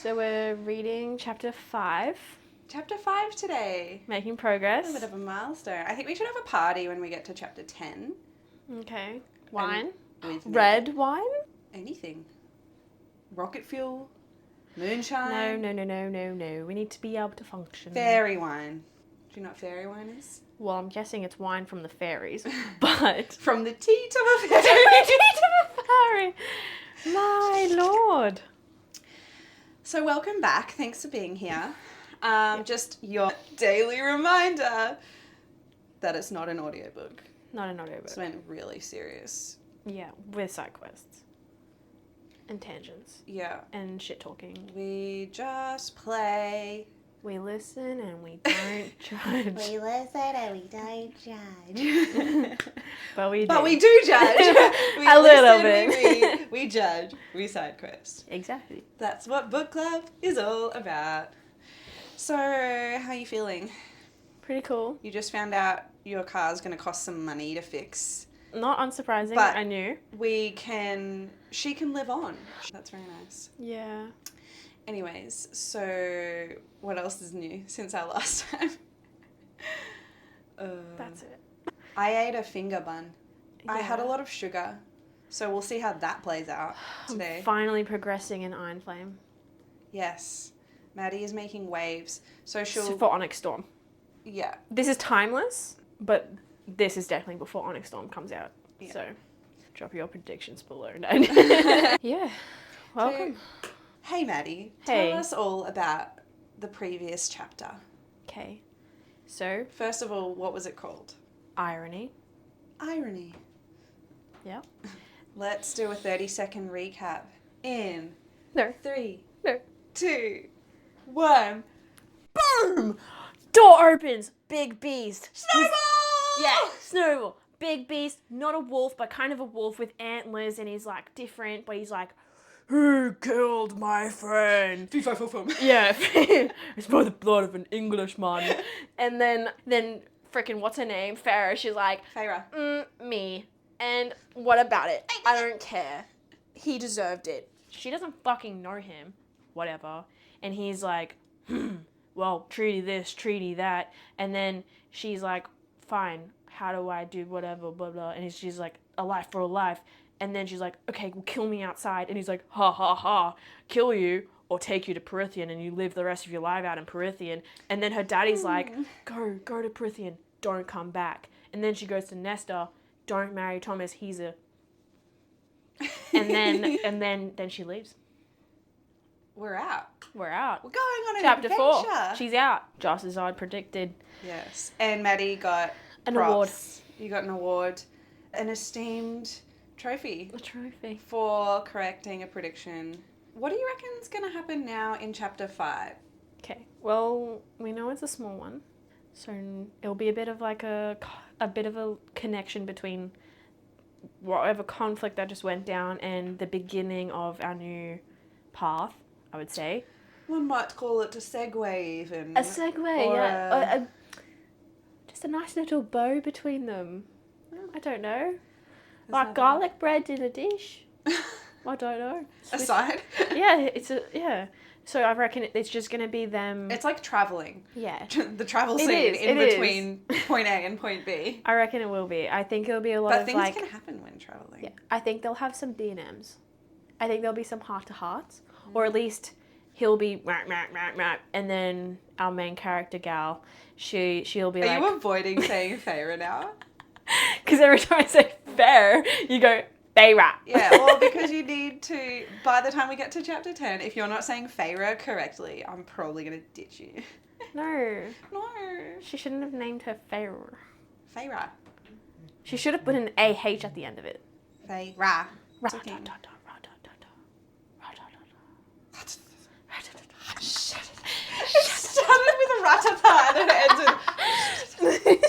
So we're reading chapter 5. Chapter 5 today. Making progress. A bit of a milestone. I think we should have a party when we get to chapter 10. Okay. Wine? With Red wine? Anything. Rocket fuel. Moonshine. No. We need to be able to function. Fairy wine. Do you know what fairy wine is? Well, I'm guessing it's wine from the fairies, but... From the tea to a fairy. Tea to a fairy! My lord. So welcome back. Thanks for being here. Just your daily reminder that it's not an audiobook. Not an audiobook. It's went really serious. Yeah, with side quests. And tangents. Yeah. And shit talking. We just play. We listen and we don't judge. We listen and we don't judge. But we do. But we do judge. We a little listen, bit. We judge. We side quest. Exactly. That's what book club is all about. So, how are you feeling? Pretty cool. You just found out your car's going to cost some money to fix. Not unsurprising, But I knew. She can live on. That's very nice. Yeah. Anyways, so what else is new since our last time? That's it. I ate a finger bun. Yeah. I had a lot of sugar, so we'll see how that plays out today. I'm finally progressing in Iron Flame. Yes. Maddie is making waves, so she'll... For Onyx Storm. Yeah. This is timeless, but this is definitely before Onyx Storm comes out. Yeah. So, drop your predictions below. Yeah. Welcome. So, hey, Maddie. Hey. Tell us all about the previous chapter. Okay. So, First of all, what was it called? irony. Irony. Yeah. Let's do a 30-second recap. In No. 3, No. 2, 1. Boom! Door opens. Big beast. Snowball! Yeah, Snowball. Big beast, not a wolf, but kind of a wolf with antlers, and he's like different, but he's like, who killed my friend? Fee, fi, fo, fum. Yeah, it's by the blood of an Englishman. And then frickin' what's her name? Farah, she's like, Feyre. me. And what about it? I don't care. He deserved it. She doesn't fucking know him. Whatever. And he's like, well, treaty this, treaty that. And then she's like, fine, how do I do whatever, blah, blah. And she's like, a life for a life. And then she's like, okay, well, kill me outside. And he's like, ha, ha, ha, kill you or take you to Perithian and you live the rest of your life out in Perithian. And then her daddy's like, go to Perithian, don't come back. And then she goes to Nesta, don't marry Thomas, he's a... And then she leaves. We're out. We're out. We're going on an Chapter adventure. 4. She's out. Just as I'd predicted. Yes. And Maddie got An props. award. You got an award. An esteemed trophy A trophy. for correcting a prediction. What do you reckon is going to happen now in chapter 5? Okay. Well, we know it's a small one. So it'll be a bit of like a bit of a connection between whatever conflict that just went down and the beginning of our new path, I would say. One might call it a segue even. A segue, Or yeah. Just a nice little bow between them. I don't know. Like garlic bread in a dish. I don't know. A side? Yeah. So I reckon it's just going to be them. It's like travelling. Yeah. The travel It scene is, in it between point A and point B. I reckon it will be. I think it'll be a lot But of things like... can happen when travelling. Yeah. I think they'll have some D&Ms. I think there'll be some heart-to-hearts. Or at least he'll be... And then our main character, Gal, she'll be like... Are you avoiding saying Feyre now? Because every time I say fair, you go... Feyre. Yeah, well, because you need to, by the time we get to chapter 10, if you're not saying Feyre correctly, I'm probably going to ditch you. No. No. She shouldn't have named her Feyre. Feyre. She should have put an AH at the end of it. Feyre. It started with a ratata and it ended.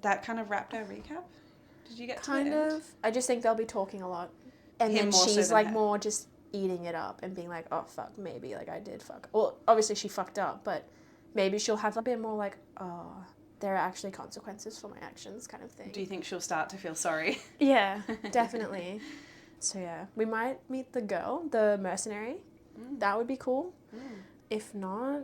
That kind of wrapped our recap. Did you get to Kind the end? of. I just think they'll be talking a lot. And Him then more so she's than like her. more just eating it up and being like, oh fuck, maybe like I did fuck. Well, obviously she fucked up, but maybe she'll have a bit more like, oh, there are actually consequences for my actions kind of thing. Do you think she'll start to feel sorry? Yeah, definitely. So yeah, we might meet the girl, the mercenary. that would be cool. If not,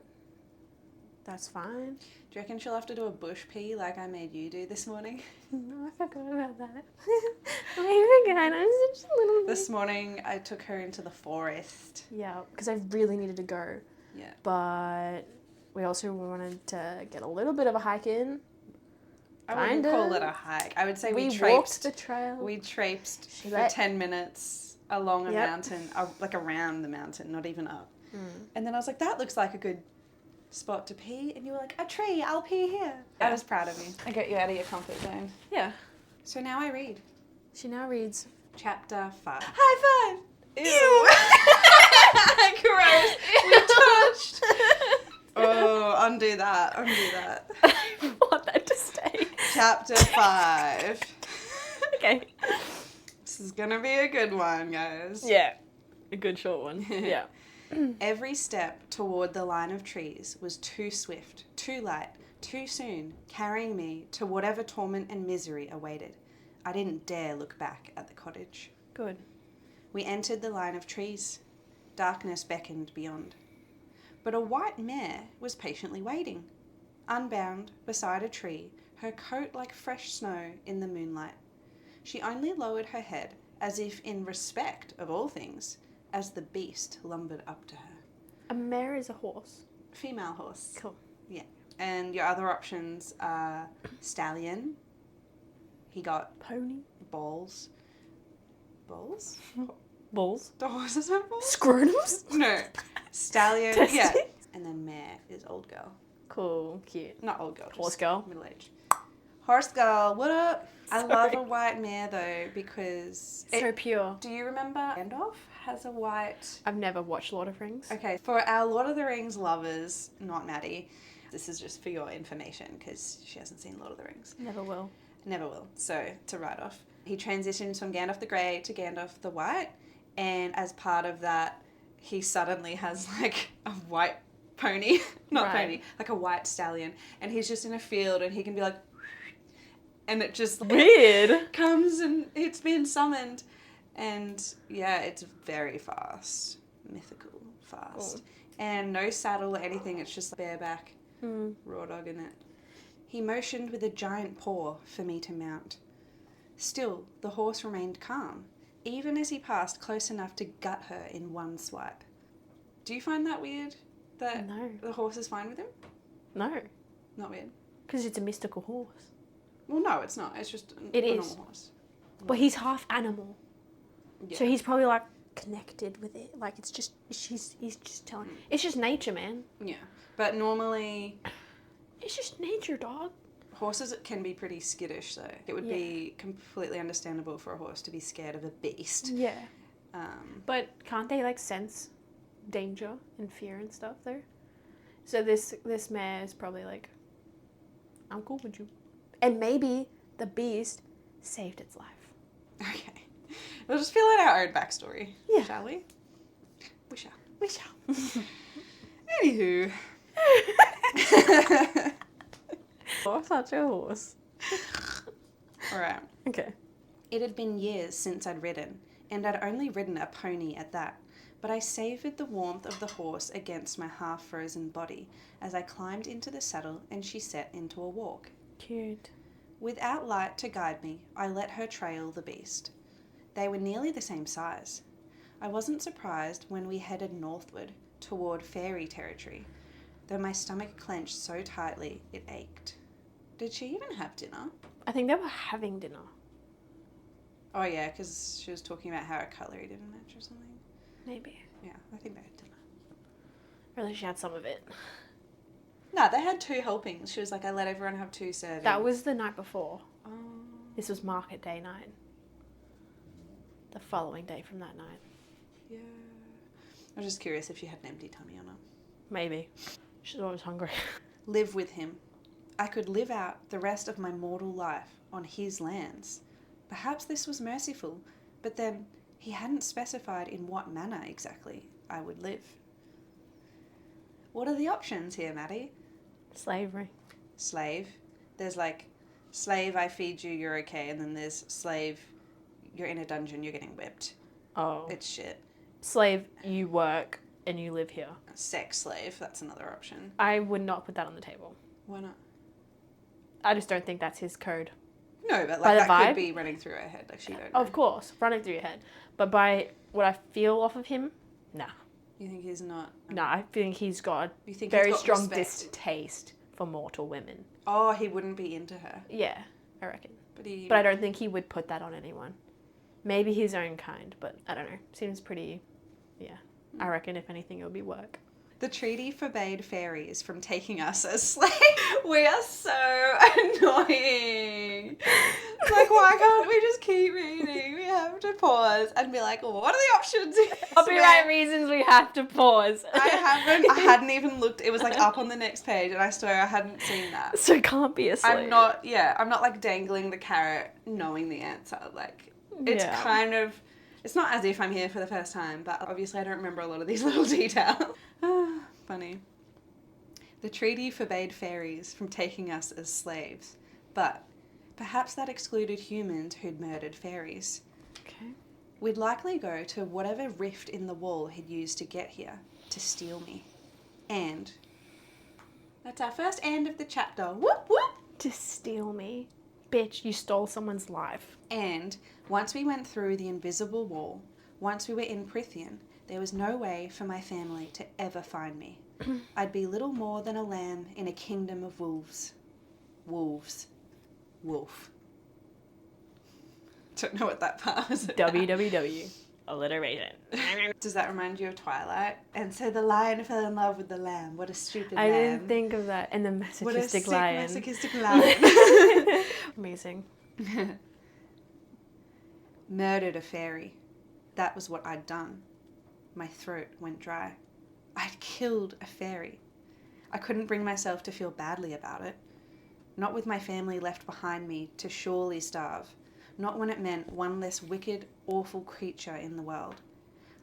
that's fine. Do you reckon she'll have to do a bush pee like I made you do this morning? No, I forgot about that. I forgot. I'm such a little. This morning I took her into the forest. Yeah, because I really needed to go. Yeah. But we also wanted to get a little bit of a hike in. I wouldn't call it a hike. I would say we walked traipsed the trail. We traipsed for let- 10 minutes along a mountain, like around the mountain, not even up. And then I was like, that looks like a good spot to pee. And you were like, a tree, I'll pee here. Yeah. I was proud of you. I got you out of your comfort zone. Yeah. So now I read. She now reads Chapter 5. High five! Ew! Gross. We touched. Oh, undo that. I want that to stay. Chapter 5. Okay. This is gonna be a good one, guys. Yeah. A good short one. Yeah. Every step toward the line of trees was too swift, too light, too soon, carrying me to whatever torment and misery awaited. I didn't dare look back at the cottage. Good. We entered the line of trees. Darkness beckoned beyond. But a white mare was patiently waiting, unbound beside a tree, her coat like fresh snow in the moonlight. She only lowered her head, as if in respect of all things, as the beast lumbered up to her. A mare is a horse. Female horse. Cool. Yeah. And your other options are stallion. He got Pony. balls. Balls? Balls. The horses have balls? Scrotums. No. Stallion. Testes. Yeah. And then mare is old girl. Cool. Cute. Not old girl. Horse girl. Middle age. Horse girl. What up? I love Sorry. a white mare though because So pure. do you remember Gandalf has a white? I've never watched Lord of Rings. Okay, for our Lord of the Rings lovers, not Maddie, this is just for your information because she hasn't seen Lord of the Rings. Never will. Never will. So, to write off. He transitions from Gandalf the Grey to Gandalf the White, and as part of that, he suddenly has like a white pony, not Right. pony, like a white stallion, and he's just in a field and he can be like, and it just Weird. comes and it's been summoned, and yeah, it's very fast, mythical fast, and no saddle or anything. It's just bareback, raw dog in it. He motioned with a giant paw for me to mount. Still, the horse remained calm, even as he passed close enough to gut her in one swipe. Do you find that weird? That No. the horse is fine with him? No. Not weird. Because it's a mystical horse. Well, no, it's not. It's just It a is. normal horse. But he's half animal. Yeah. So he's probably like connected with it. Like it's just, he's just telling. It's just nature, man. Yeah. But normally, It's just nature, dog. horses can be pretty skittish, though. It would be completely understandable for a horse to be scared of a beast. Yeah. Um, But can't they like sense danger and fear and stuff though? So this mare is probably like, I'm cool with you. And maybe the beast saved its life. okay. We'll just fill out our own backstory, Yeah. shall we? We shall. We shall. Anywho. Oh, such a horse. Alright. Okay. It had been years since I'd ridden, and I'd only ridden a pony at that, but I savoured the warmth of the horse against my half-frozen body as I climbed into the saddle and she set into a walk. Cute. Without light to guide me, I let her trail the beast. They were nearly the same size. I wasn't surprised when we headed northward toward fairy territory, though my stomach clenched so tightly it ached. Did she even have dinner? I think they were having dinner. Oh yeah, because she was talking about how her cutlery didn't match or something. Maybe. Yeah, I think they had dinner. Or at least she had some of it. No, they had 2 helpings. She was like, I let everyone have 2 servings. That was the night before. Oh. This was market day night. The following day from that night. Yeah. I was just curious if she had an empty tummy or not. Maybe. She's always hungry. Live with him. I could live out the rest of my mortal life on his lands. Perhaps this was merciful, but then he hadn't specified in what manner exactly I would live. What are the options here, Maddie? Slavery. Slave. There's like, slave, I feed you, you're okay. And then there's slave, you're in a dungeon, you're getting whipped. Oh. It's shit. Slave, you work and you live here. Sex slave, that's another option. I would not put that on the table. Why not? I just don't think that's his code. No, but By like the that vibe? could be running through her head. Like she don't know. Of course, running through your head. But by what I feel off of him, nah. You think he's not? Nah, I think he's got You think very he's got strong respect? distaste for mortal women. Oh, he wouldn't be into her. Yeah, I reckon. But I don't think he would put that on anyone. Maybe his own kind, but I don't know. Seems pretty, yeah. I reckon if anything, it would be work. The treaty forbade fairies from taking us as slaves. We are so annoying. Like, why can't we just keep reading? We have to pause and be like, what are the options? Copyright reasons we have to pause. I hadn't even looked. It was like up on the next page and I swear I hadn't seen that. So it can't be a slave. I'm not like dangling the carrot knowing the answer. Like, it's kind of, it's not as if I'm here for the first time, but obviously I don't remember a lot of these little details. Funny. The treaty forbade fairies from taking us as slaves, but perhaps that excluded humans who'd murdered fairies. Okay. We'd likely go to whatever rift in the wall he'd used to get here to steal me. And that's our first end of the chapter. Whoop whoop! To steal me. Bitch, you stole someone's life. And once we went through the invisible wall, once we were in Prithian, there was no way for my family to ever find me. I'd be little more than a lamb in a kingdom of wolves. Wolves. Wolf. Don't know what that part was about. WWW. Alliteration. Does that remind you of Twilight? And so the lion fell in love with the lamb. What a stupid lamb. I didn't think of that. And the masochistic lion. Masochistic lion. Amazing. Murdered a fairy. That was what I'd done. My throat went dry. I'd killed a fairy. I couldn't bring myself to feel badly about it. Not with my family left behind me to surely starve. Not when it meant one less wicked, awful creature in the world.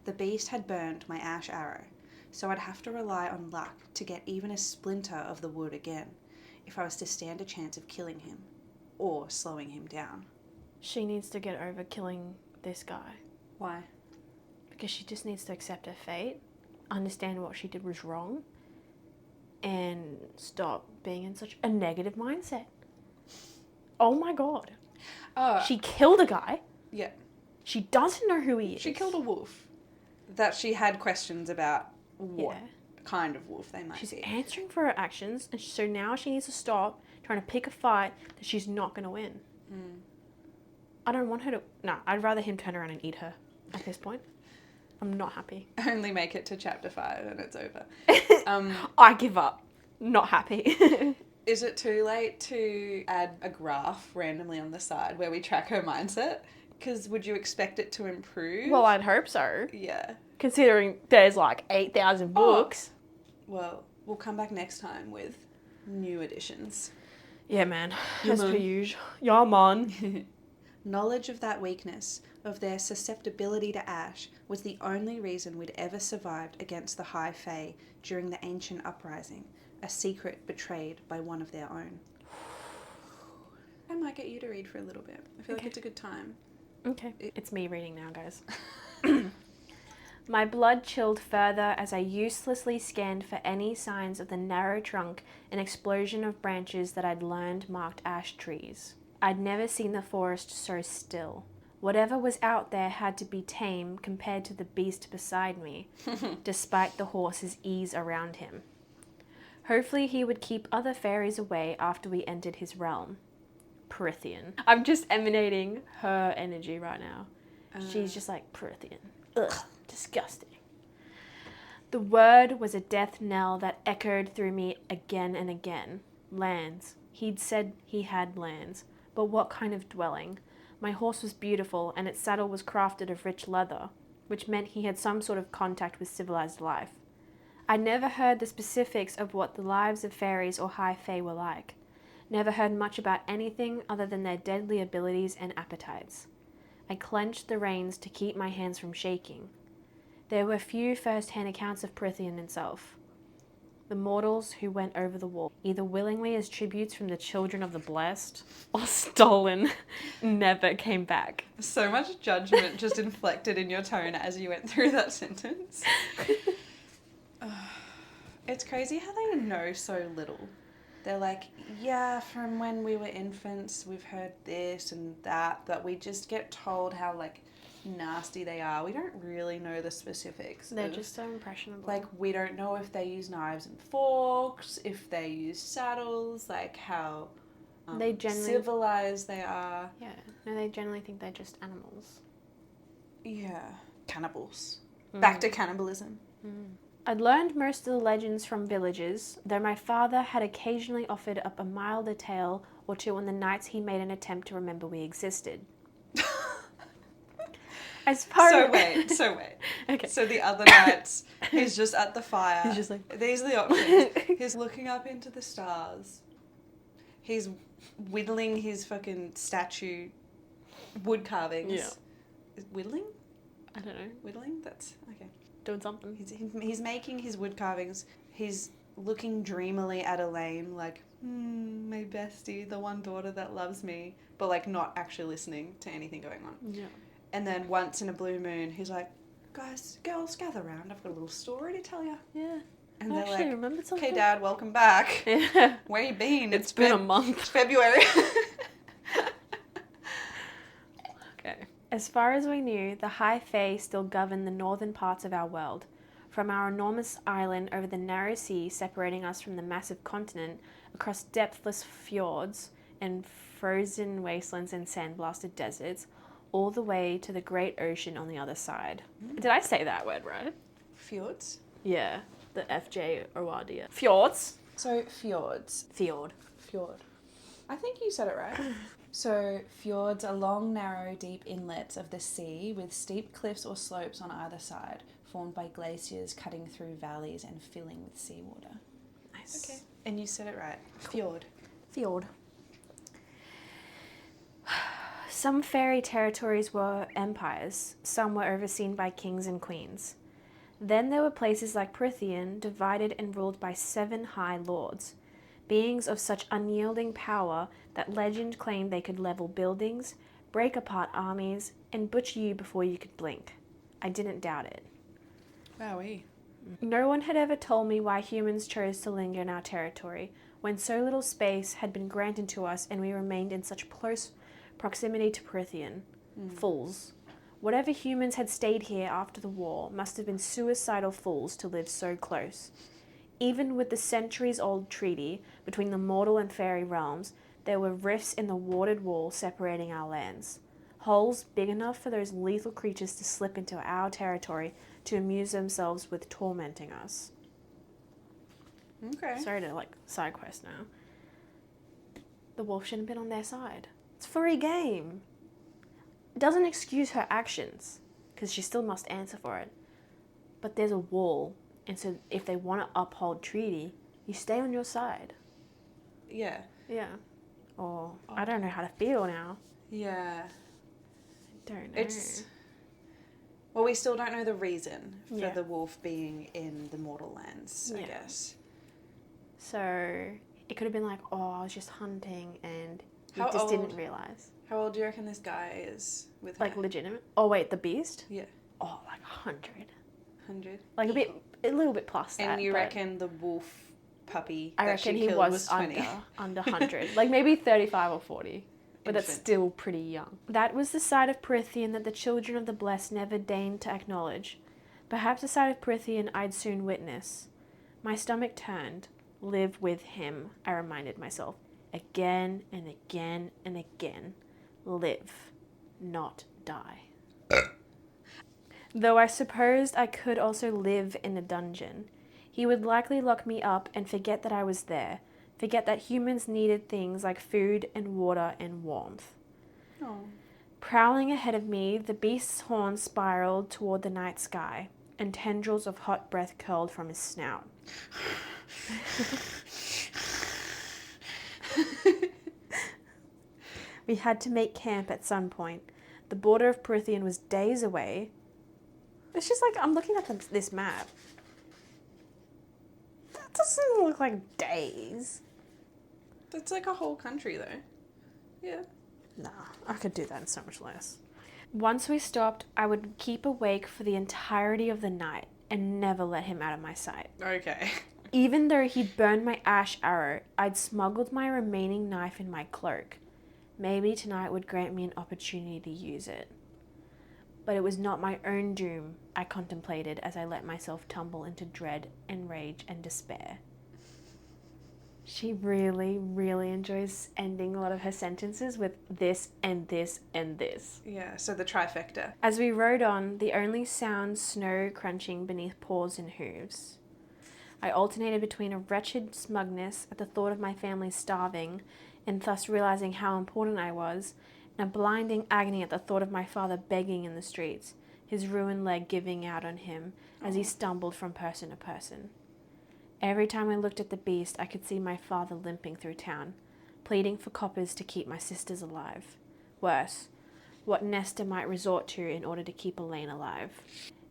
The beast had burned my ash arrow, so I'd have to rely on luck to get even a splinter of the wood again, if I was to stand a chance of killing him, or slowing him down. She needs to get over killing this guy. Why? Because she just needs to accept her fate, understand what she did was wrong, and stop being in such a negative mindset. Oh my god. She killed a guy. Yeah. She doesn't know who he is. She killed a wolf. That she had questions about what kind of wolf they might She's be. answering for her actions, and so now she needs to stop trying to pick a fight that she's not going to win. I don't want her to... No, I'd rather him turn around and eat her at this point. I'm not happy. Only make it to chapter 5 and it's over. I give up. Not happy. Is it too late to add a graph randomly on the side where we track her mindset? Because would you expect it to improve? Well, I'd hope so. Yeah. Considering there's like 8,000 books. Well, we'll come back next time with new additions. Yeah, man. As per usual. Yeah, man. Knowledge of that weakness, of their susceptibility to ash, was the only reason we'd ever survived against the High Fae during the ancient uprising, a secret betrayed by one of their own. I might get you to read for a little bit. I feel like it's a good time. Okay. It's me reading now, guys. My blood chilled further as I uselessly scanned for any signs of the narrow trunk and explosion of branches that I'd learned marked ash trees. I'd never seen the forest so still. Whatever was out there had to be tame compared to the beast beside me, despite the horse's ease around him. Hopefully he would keep other fairies away after we entered his realm. Prithian. I'm just emanating her energy right now. She's just like, Prithian. Ugh, disgusting. The word was a death knell that echoed through me again and again. Lands. He'd said he had lands. But what kind of dwelling? My horse was beautiful, and its saddle was crafted of rich leather, which meant he had some sort of contact with civilized life. I'd never heard the specifics of what the lives of fairies or high fae were like. Never heard much about anything other than their deadly abilities and appetites. I clenched the reins to keep my hands from shaking. There were few first-hand accounts of Prithian itself. The mortals who went over the wall, either willingly as tributes from the children of the blessed, or stolen, never came back. So much judgment just inflected in your tone as you went through that sentence. It's crazy how they know so little. They're like, yeah, from when we were infants, we've heard this and that, but we just get told how, like, nasty they are. We don't really know the specifics. They're just so impressionable. Like, we don't know if they use knives and forks, if they use saddles, like, how they generally civilized they are. Yeah. No, they generally think they're just animals. Yeah. Cannibals. Back to cannibalism. I'd learned most of the legends from villages, though my father had occasionally offered up a milder tale or two on the nights he made an attempt to remember we existed. As far So wait. Okay. So the other nights, he's just at the fire. He's just like... These are the options. He's looking up into the stars. He's whittling his fucking statue wood carvings. Yeah. Whittling? I don't know. Whittling? That's... okay. Doing something. He's making his wood carvings. He's looking dreamily at Elaine like, my bestie, the one daughter that loves me, but like not actually listening to anything going on. Yeah. And then once in a blue moon, he's like, guys, girls, gather around. I've got a little story to tell you. Yeah. And I they're actually like, remembered something. okay, Dad, welcome back. Yeah. Where you been? It's been a month. February. Okay. As far as we knew, the high fae still governed the northern parts of our world. From our enormous island over the narrow sea separating us from the massive continent, across depthless fjords and frozen wastelands and sand-blasted deserts, all the way to the great ocean on the other side. Did I say that word right? Fjords? Yeah, the FJ-O-R-D. Fjords? So, fjords. Fjord. Fjord. I think you said it right. So, fjords are long, narrow, deep inlets of the sea with steep cliffs or slopes on either side, formed by glaciers cutting through valleys and filling with seawater. Nice. Okay. And you said it right. Fjord. Fjord. Some fairy territories were empires, some were overseen by kings and queens. Then there were places like Prythian, divided and ruled by 7 high lords, beings of such unyielding power that legend claimed they could level buildings, break apart armies, and butcher you before you could blink. I didn't doubt it. Wowee. No one had ever told me why humans chose to linger in our territory, when so little space had been granted to us and we remained in such close proximity to Prythian. Fools. Whatever humans had stayed here after the war must have been suicidal fools to live so close. Even with the centuries-old treaty between the mortal and fairy realms, there were rifts in the warded wall separating our lands. Holes big enough for those lethal creatures to slip into our territory to amuse themselves with tormenting us. Okay. Sorry to, side quest now. The wolf shouldn't have been on their side. It's a free game. It doesn't excuse her actions, because she still must answer for it. But there's a wall, and so if they want to uphold treaty, you stay on your side. Yeah. Yeah. Or, I don't know how to feel now. Yeah. I don't know. Well, we still don't know the reason for Yeah. the wolf being in the mortal lands, I guess. So, it could have been like, oh, I was just hunting and you How just old? didn't realise. How old do you reckon this guy is with her? Like, legitimate? Oh, wait, the beast? Yeah. Oh, like 100. 100? Like, a little bit plus that. And you but reckon the wolf puppy I that reckon she he killed was 20? under 100. Like, maybe 35 or 40. But that's Infant. still pretty young. That was the side of Prythian that the children of the blessed never deigned to acknowledge. Perhaps the side of Prythian I'd soon witness. My stomach turned. Live with him, I reminded myself. Again and again and again. Live, not die. Though I supposed I could also live in a dungeon. He would likely lock me up and forget that I was there. Forget that humans needed things like food and water and warmth. Oh. Prowling ahead of me, the beast's horns spiraled toward the night sky, and tendrils of hot breath curled from his snout. We had to make camp at some point. The border of Prythian was days away. It's just like, I'm looking at this map. That doesn't look like days. That's like a whole country, though. Yeah. Nah, I could do that in so much less. Once we stopped, I would keep awake for the entirety of the night and never let him out of my sight. Okay. Even though he'd burned my ash arrow, I'd smuggled my remaining knife in my cloak. Maybe tonight would grant me an opportunity to use it. But it was not my own doom I contemplated as I let myself tumble into dread and rage and despair. She really, really enjoys ending a lot of her sentences with this and this and this. Yeah, so the trifecta. As we rode on, the only sound snow crunching beneath paws and hooves. I alternated between a wretched smugness at the thought of my family starving and thus realizing how important I was, and a blinding agony at the thought of my father begging in the streets, his ruined leg giving out on him as he stumbled from person to person. Every time I looked at the beast, I could see my father limping through town, pleading for coppers to keep my sisters alive. Worse, what Nesta might resort to in order to keep Elaine alive.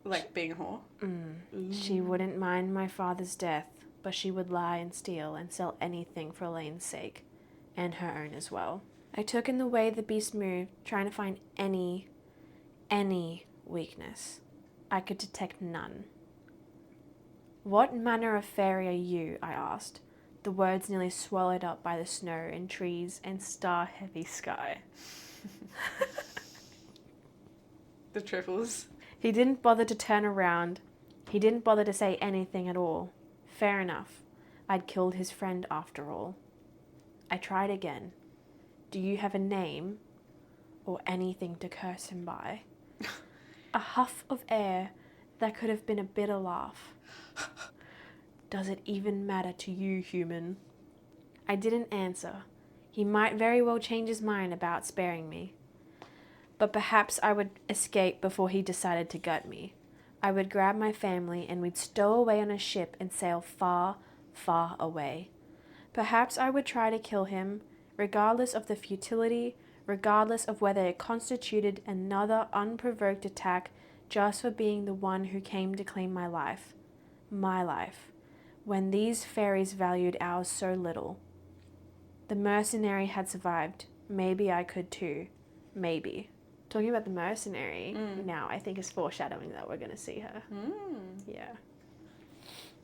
Like being a whore? She wouldn't mind my father's death, but she would lie and steal and sell anything for Elaine's sake, and her own as well. I took in the way the beast moved, trying to find any weakness. I could detect none. What manner of fairy are you? I asked, the words nearly swallowed up by the snow and trees and star-heavy sky. The triples. He didn't bother to turn around. He didn't bother to say anything at all. Fair enough. I'd killed his friend after all. I tried again. Do you have a name or anything to curse him by? A huff of air that could have been a bitter laugh. Does it even matter to you, human? I didn't answer. He might very well change his mind about sparing me. But perhaps I would escape before he decided to gut me. I would grab my family and we'd stow away on a ship and sail far, far away. Perhaps I would try to kill him, regardless of the futility, regardless of whether it constituted another unprovoked attack just for being the one who came to claim my life, when these fairies valued ours so little. The mercenary had survived. Maybe I could too. Maybe. Talking about the mercenary now, I think is foreshadowing that we're going to see her. Yeah.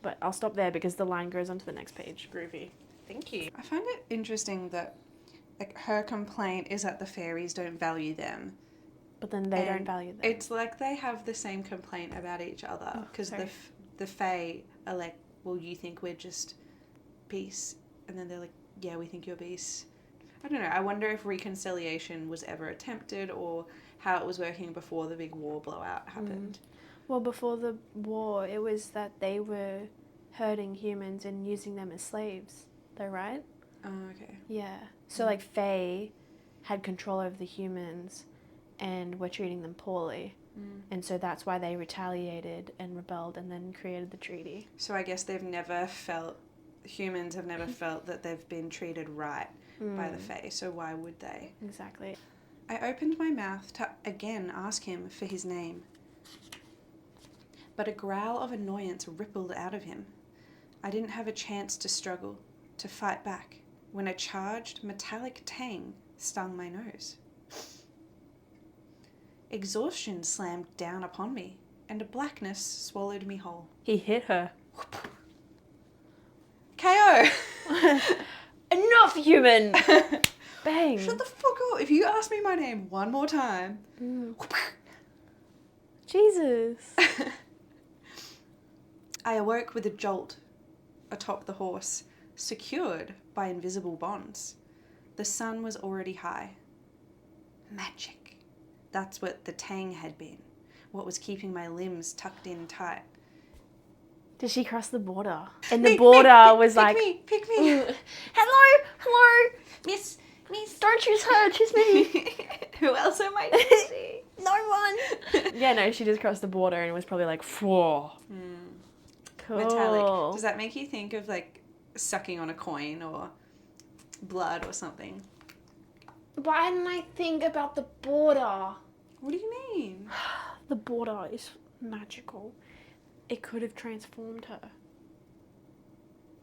But I'll stop there because the line goes on to the next page. Groovy. Thank you. I find it interesting that like her complaint is that the fairies don't value them. But then they don't value them. It's like they have the same complaint about each other because the fae are like, well, you think we're just beasts, and then they're like, yeah, we think you're beasts. I don't know. I wonder if reconciliation was ever attempted or how it was working before the big war blowout happened. Well, before the war, it was that they were hurting humans and using them as slaves, though, right? Oh, okay. Yeah. So, like, Fae had control over the humans and were treating them poorly. And so that's why they retaliated and rebelled and then created the treaty. So I guess humans have never felt that they've been treated right by the Fae, so why would they? Exactly. I opened my mouth to again ask him for his name, but a growl of annoyance rippled out of him. I didn't have a chance to struggle, to fight back, when a charged metallic tang stung my nose. Exhaustion slammed down upon me, and a blackness swallowed me whole. He hit her. KO! Enough, human! Bang! Shut the fuck up! If you ask me my name one more time... Jesus! I awoke with a jolt atop the horse, secured by invisible bonds. The sun was already high. Magic. That's what the tang had been. What was keeping my limbs tucked in tight. Did she cross the border? And the border was like... Pick me! Hello! Miss, don't choose her, choose me! Who else am I to see? No one! Yeah, no, she just crossed the border and was probably like, whoa. Cool. Metallic. Does that make you think of like sucking on a coin or blood or something? Why didn't I think about the border? What do you mean? The border is magical. It could have transformed her.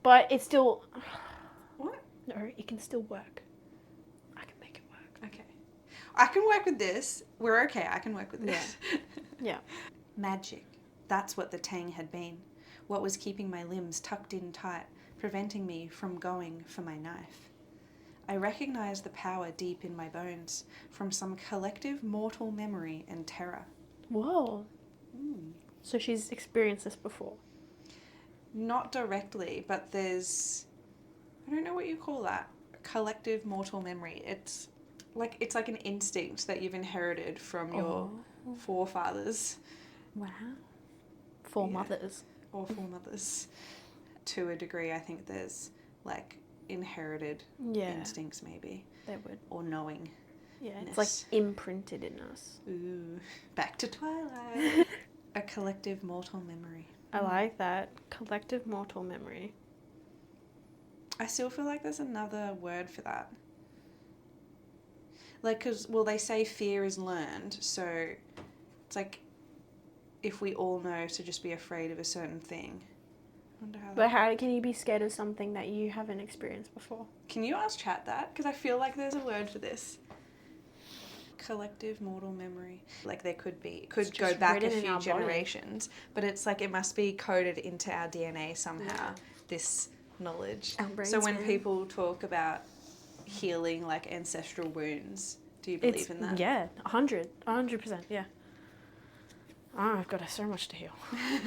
But it's still... What? No, it can still work. I can make it work. Okay. I can work with this. We're okay. I can work with this. Yeah. Magic. That's what the tang had been. what was keeping my limbs tucked in tight, preventing me from going for my knife. I recognized the power deep in my bones from some collective mortal memory and terror. Whoa. So she's experienced this before? Not directly, but there's, I don't know what you call that, collective mortal memory. It's like an instinct that you've inherited from your forefathers. Wow. Foremothers. Or foremothers. To a degree, I think there's like inherited instincts maybe. They would. Or knowing. Yeah, it's like imprinted in us. Ooh, back to Twilight. A collective mortal memory. I like that. Collective mortal memory. I still feel like there's another word for that. Like, because, well, they say fear is learned, so it's like if we all know to just be afraid of a certain thing. I wonder how But how can you be scared of something that you haven't experienced before? Can you ask chat that? Because I feel like there's a word for this. Collective mortal memory. Like there could be, could go back a few generations, but it's like it must be coded into our DNA somehow, this knowledge. So when people talk about healing like ancestral wounds, do you believe in that? Yeah, 100%, yeah. Oh, I've got so much to heal.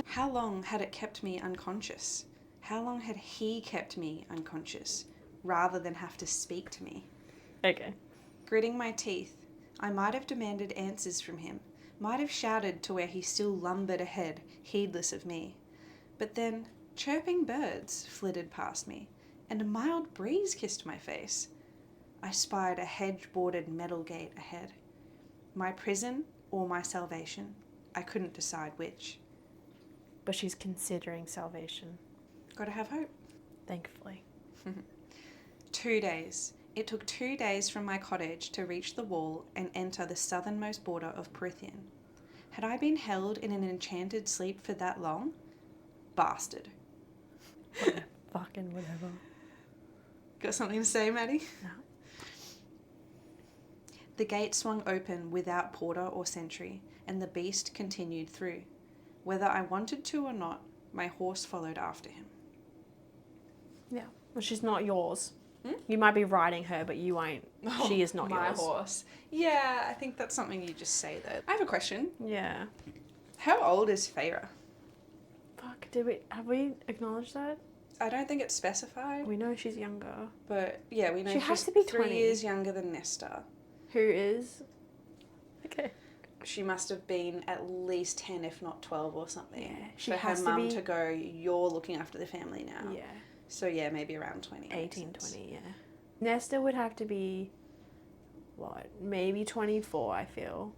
How long had it kept me unconscious? How long had he kept me unconscious rather than have to speak to me? Okay. Gritting my teeth, I might have demanded answers from him, might have shouted to where he still lumbered ahead, heedless of me. But then, chirping birds flitted past me, and a mild breeze kissed my face. I spied a hedge-bordered metal gate ahead. My prison or my salvation? I couldn't decide which. But she's considering salvation. Gotta have hope. Thankfully. 2 days. It took 2 days from my cottage to reach the wall and enter the southernmost border of Prithian. Had I been held in an enchanted sleep for that long? Bastard. Fucking whatever. Got something to say, Maddie? No. The gate swung open without porter or sentry, and the beast continued through. Whether I wanted to or not, my horse followed after him. Yeah. Well, she's not yours. You might be riding her, but you won't. She is not my yours. horse. Yeah, I think that's something you just say though. I have a question. Yeah. How old is Feyre? Fuck, have we acknowledged that? I don't think it's specified. We know she's younger. But yeah, we know She she's has to be 3 20. years younger than Nesta. Who is? Okay. She must have been at least 10, if not 12 or something. Yeah, she for has her to mum be... to go, you're looking after the family now. Yeah. So yeah, maybe around 20. 18, 20, yeah. Nesta would have to be, what, maybe 24, I feel.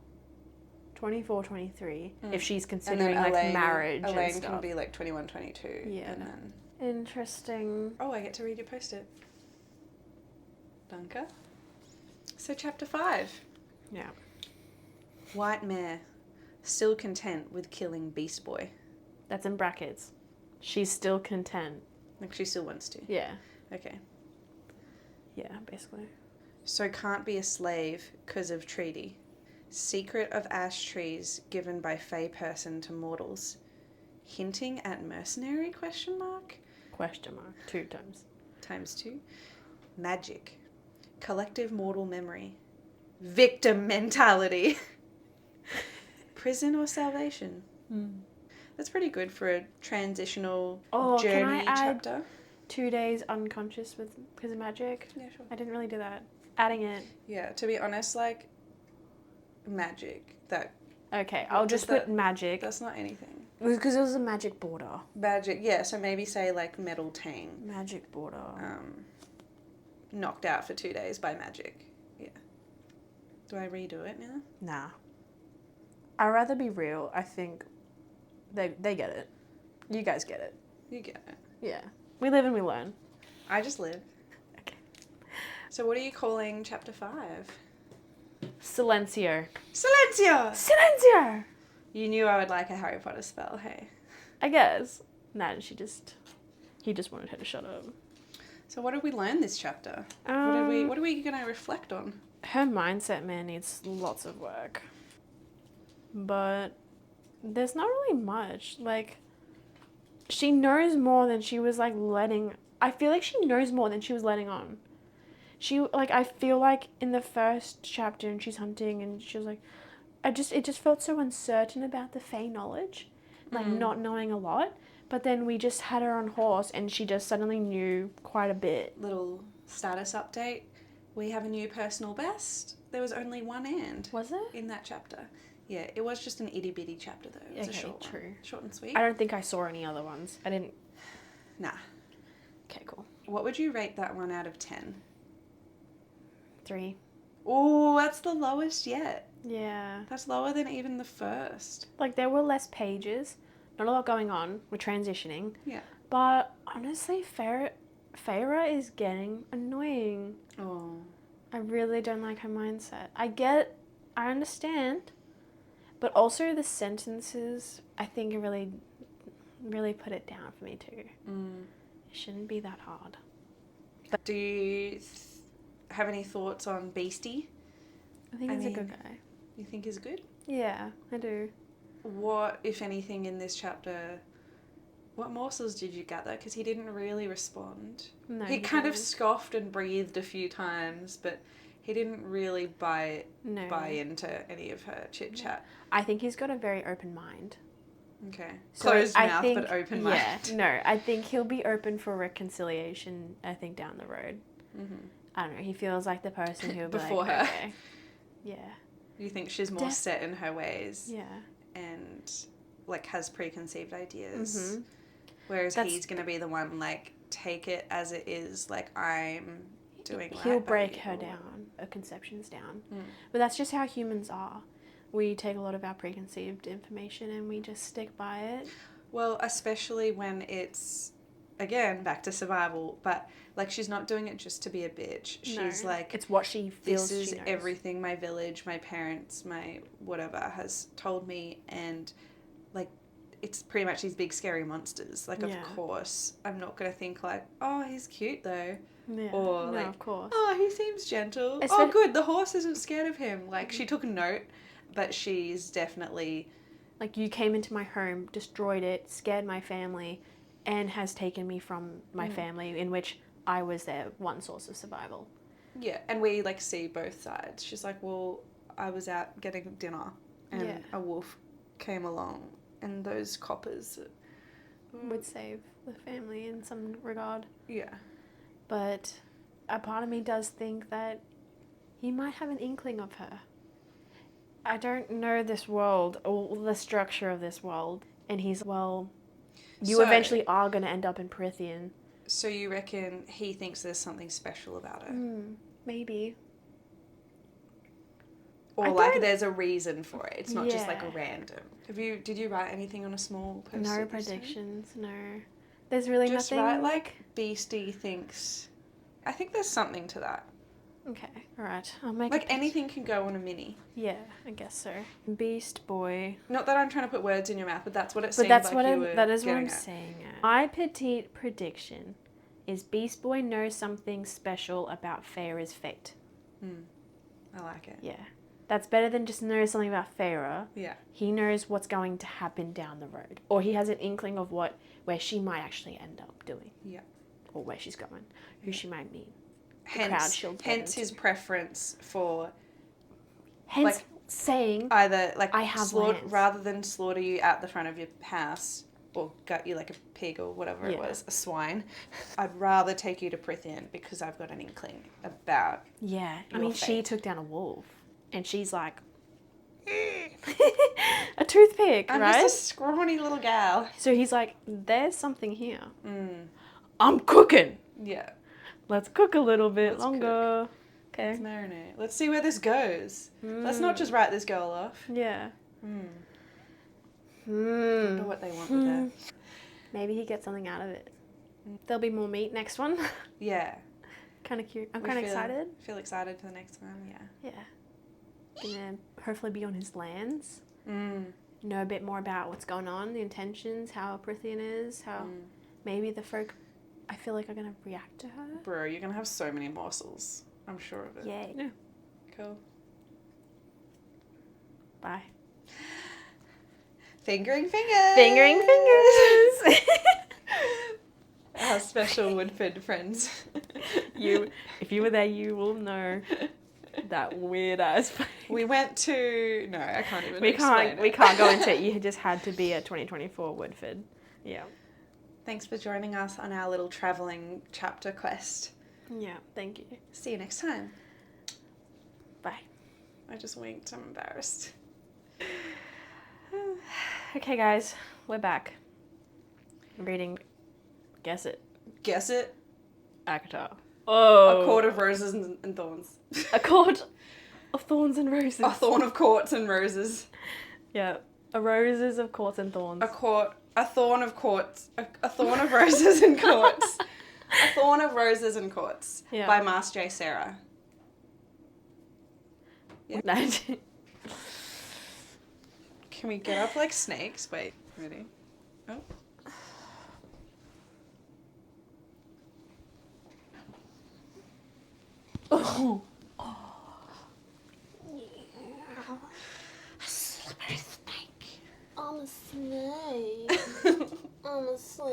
24, 23, if she's considering like marriage and Elaine stuff. can be like 21, 22. Yeah. And then... Interesting. Oh, I get to read your post-it. Danke. So chapter 5. Yeah. White mare, still content with killing Beast Boy. That's in brackets. She's still content. Like she still wants to. Yeah. Okay. Yeah, basically. So can't be a slave 'cause of treaty. Secret of ash trees given by fey person to mortals. Hinting at mercenary, question mark? Question mark. 2 times. Times 2. Magic. Collective mortal memory. Victim mentality. Prison or salvation? That's pretty good for a transitional journey chapter. 2 days unconscious because of magic? Yeah, sure. I didn't really do that. Adding it. Yeah, to be honest, like, magic. Okay, I'll just put magic. That's not anything. Because it was a magic border. Magic, yeah, so maybe say, like, metal tang. Magic border. Knocked out for 2 days by magic. Yeah. Do I redo it now? Nah. I'd rather be real. I think they get it. You guys get it. You get it. Yeah. We live and we learn. I just live. Okay. So what are you calling chapter 5? Silencio. Silencio! Silencio! You knew I would like a Harry Potter spell, hey? I guess. Nah, he just wanted her to shut up. So what did we learn this chapter? What are we going to reflect on? Her mindset, man, needs lots of work. But there's not really much. Like, she knows more than she was like letting. I feel like she knows more than she was letting on. I feel like in the first chapter and she's hunting and she was like, it just felt so uncertain about the Fae knowledge, like not knowing a lot. But then we just had her on horse and she just suddenly knew quite a bit. Little status update. We have a new personal best. There was only one and. Was it? In that chapter. Yeah, it was just an itty bitty chapter though. It was a short one. Short and sweet. I don't think I saw any other ones. I didn't. Nah. Okay, cool. What would you rate that one out of 10? 3. Oh, that's the lowest yet. Yeah. That's lower than even the first. Like, there were less pages. Not a lot going on. We're transitioning. Yeah. But honestly, Feyre is getting annoying. Oh. I really don't like her mindset. I understand. But also the sentences, I think it really, really put it down for me too. It shouldn't be that hard. But do you have any thoughts on Beastie? I think he's a good guy. You think he's good? Yeah, I do. What, if anything, in this chapter, what morsels did you gather? Because he didn't really respond. No, he kind of scoffed and breathed a few times, but he didn't really buy into any of her chit-chat. I think he's got a very open mind. Okay. So Closed mouth, but open mind. Yeah, no, I think he'll be open for reconciliation, I think, down the road. Mm-hmm. I don't know, he feels like the person who'll be Before like, her. okay. Yeah. You think she's more set in her ways? Yeah. And, like, has preconceived ideas. Mm-hmm. Whereas he's going to be the one, like, take it as it is, like, I'm doing right. He'll break her down, her conceptions down. But that's just how humans are. We take a lot of our preconceived information and we just stick by it. Well, especially when it's, again, back to survival, but, like, she's not doing it just to be a bitch. She's like... It's what she feels This is she knows. everything my village, my parents, my whatever has told me, and, like, it's pretty much these big scary monsters. Like, of course, I'm not going to think, like, oh, he's cute, though. Yeah. Or, like, of course. Oh, he seems gentle. Oh, good, the horse isn't scared of him. Like, she took a note, but she's definitely... Like, you came into my home, destroyed it, scared my family, and has taken me from my family, in which I was their one source of survival. Yeah, and we, like, see both sides. She's like, well, I was out getting dinner, and a wolf came along, and those coppers... would save the family in some regard. Yeah. But a part of me does think that he might have an inkling of her. I don't know this world, or the structure of this world, and he's, well, you eventually are going to end up in Prithian. So you reckon he thinks there's something special about her? Maybe. Or like there's a reason for it. It's not just like a random. Did you write anything on a small post-it? No predictions, no. There's really just nothing. Just write like Beastie thinks. I think there's something to that. Okay, alright. I'll make like anything can go on a mini. Yeah, I guess so. Beast boy. Not that I'm trying to put words in your mouth, but that's what it seems like that is what I'm saying. My petite prediction is Beast Boy knows something special about Feyre's fate. I like it. Yeah. That's better than just knows something about Feyre. Yeah. He knows what's going to happen down the road. Or he has an inkling of where she might actually end up doing. Yeah. Or where she's going. Who she might meet. Hence his preference for... Hence saying... Either, like, I have rather than slaughter you at the front of your house... or gut you like a pig or whatever it was, a swine. I'd rather take you to Prithian because I've got an inkling about your fate. She took down a wolf. And she's like... a toothpick, right? I'm just a scrawny little gal. So he's like, there's something here. I'm cooking. Yeah. Let's cook a little bit longer. Okay. Let's marinate. Let's see where this goes. Let's not just write this girl off. Yeah. I wonder what they want with her. Maybe he gets something out of it. There'll be more meat next one. Yeah. Kind of cute. I'm kind of excited. Feel excited for the next one, yeah. Yeah. Gonna hopefully be on his lands. Know a bit more about what's going on, the intentions, how Prithian is, how maybe the folk, I feel like, are gonna react to her. Bro, you're gonna have so many morsels. I'm sure of it. Yay. Yeah. Cool. Bye. Fingering fingers. Fingering fingers. our special Woodford friends. If you were there, you will know that weird ass. We went to I can't even. We explain can't go into it. You just had to be at 2024 Woodford. Yeah. Thanks for joining us on our little travelling chapter quest. Yeah. Thank you. See you next time. Bye. I just winked. I'm embarrassed. Okay, guys, we're back. I'm reading. Guess it. Guess it. Akatar. Oh. A court of roses and thorns. A court of thorns and roses. A thorn of courts and roses. Yeah. A roses of courts and thorns. A thorn of courts. A thorn of roses and courts. A thorn of roses and courts. Yeah. By Maas J. Sarah. Yeah. Can we get up like snakes? Wait, ready? Oh. Oh. A slippery snake. I'm a snake. I'm a snake.